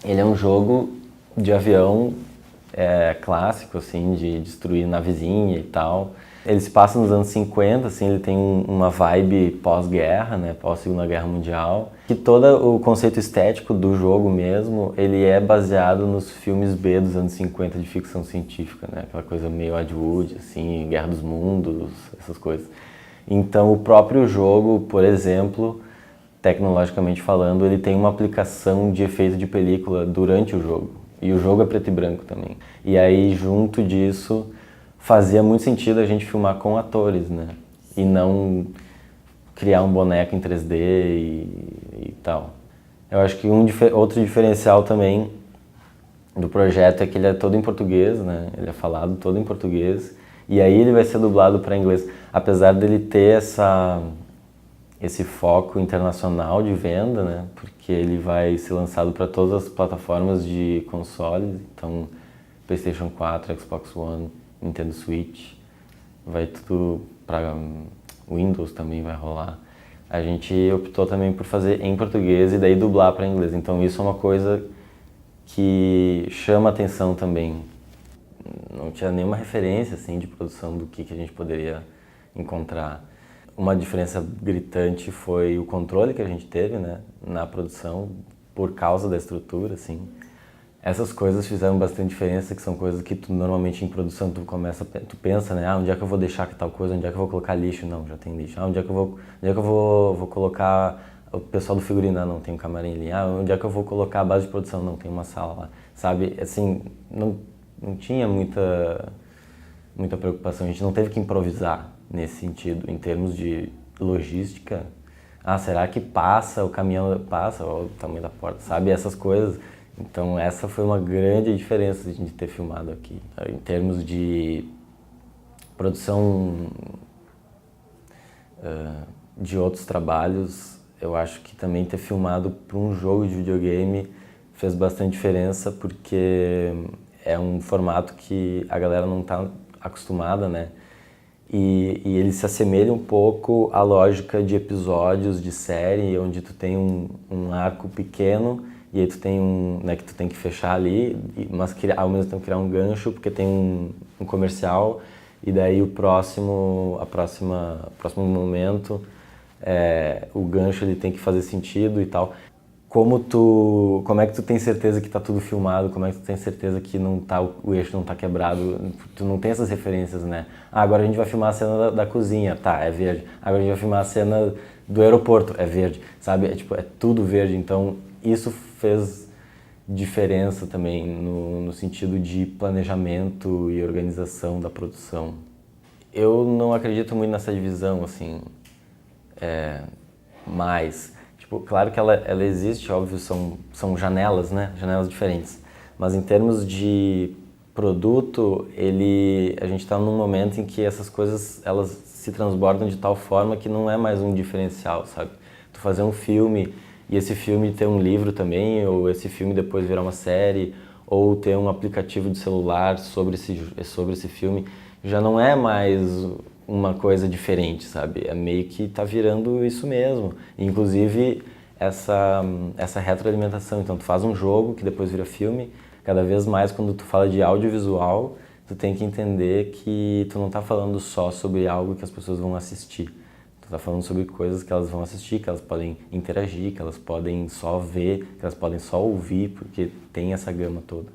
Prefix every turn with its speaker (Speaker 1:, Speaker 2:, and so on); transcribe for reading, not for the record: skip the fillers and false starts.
Speaker 1: Ele é um jogo de avião clássico, assim, de destruir navezinha e tal. Ele se passa nos anos 50, assim, ele tem uma vibe pós-guerra, né, pós-Segunda Guerra Mundial. Que todo o conceito estético do jogo mesmo, ele é baseado nos filmes B dos anos 50 de ficção científica, né, aquela coisa meio Ed Wood, assim, Guerra dos Mundos, essas coisas. Então o próprio jogo, por exemplo, tecnologicamente falando, ele tem uma aplicação de efeito de película durante o jogo. E o jogo é preto e branco também. E aí, junto disso, fazia muito sentido a gente filmar com atores, né? E não criar um boneco em 3D e tal. Eu acho que outro diferencial também do projeto é que ele é todo em português, né? Ele é falado todo em português. E aí ele vai ser dublado para inglês. Apesar dele ter esse foco internacional de venda, né? Porque ele vai ser lançado para todas as plataformas de consoles, então PlayStation 4, Xbox One, Nintendo Switch, vai tudo para Windows também vai rolar. A gente optou também por fazer em português e daí dublar para inglês. Então isso é uma coisa que chama atenção também. Não tinha nenhuma referência assim de produção do que a gente poderia encontrar. Uma diferença gritante foi o controle que a gente teve, né, na produção por causa da estrutura, assim. Essas coisas fizeram bastante diferença, que são coisas que tu normalmente em produção tu pensa, né, onde é que eu vou deixar tal coisa, onde é que eu vou colocar lixo? Não, já tem lixo. Onde é que eu vou colocar o pessoal do figurino? Não, tem um camarim ali. Onde é que eu vou colocar a base de produção? Não, tem uma sala lá. Sabe, assim, não tinha muita preocupação, a gente não teve que improvisar nesse sentido, em termos de logística. Será que passa, o caminhão passa, olha o tamanho da porta, sabe? Essas coisas. Então essa foi uma grande diferença de a gente ter filmado aqui. Em termos de produção de outros trabalhos, eu acho que também ter filmado para um jogo de videogame fez bastante diferença, porque é um formato que a galera não está acostumada, né? E ele se assemelha um pouco à lógica de episódios de série, onde tu tem um arco pequeno e aí tu tem né, que tu tem que fechar ali, mas ao mesmo tempo criar um gancho, porque tem um comercial e daí o próximo momento, o gancho ele tem que fazer sentido e tal. Como é que tu tem certeza que tá tudo filmado? Como é que tu tem certeza que o eixo não tá quebrado? Tu não tem essas referências, né? Agora a gente vai filmar a cena da cozinha, tá, é verde. Agora a gente vai filmar a cena do aeroporto, é verde, sabe? É tudo verde, então isso fez diferença também no sentido de planejamento e organização da produção. Eu não acredito muito nessa divisão, assim, mas... Tipo, claro que ela existe, óbvio, são janelas, né? Janelas diferentes. Mas em termos de produto, a gente está num momento em que essas coisas elas se transbordam de tal forma que não é mais um diferencial, sabe? Tu fazer um filme e esse filme ter um livro também, ou esse filme depois virar uma série, ou ter um aplicativo de celular sobre esse filme, já não é mais uma coisa diferente, sabe? É meio que tá virando isso mesmo. Inclusive, essa retroalimentação. Então, tu faz um jogo que depois vira filme. Cada vez mais, quando tu fala de audiovisual, tu tem que entender que tu não tá falando só sobre algo que as pessoas vão assistir. Tu tá falando sobre coisas que elas vão assistir, que elas podem interagir, que elas podem só ver, que elas podem só ouvir, porque tem essa gama toda.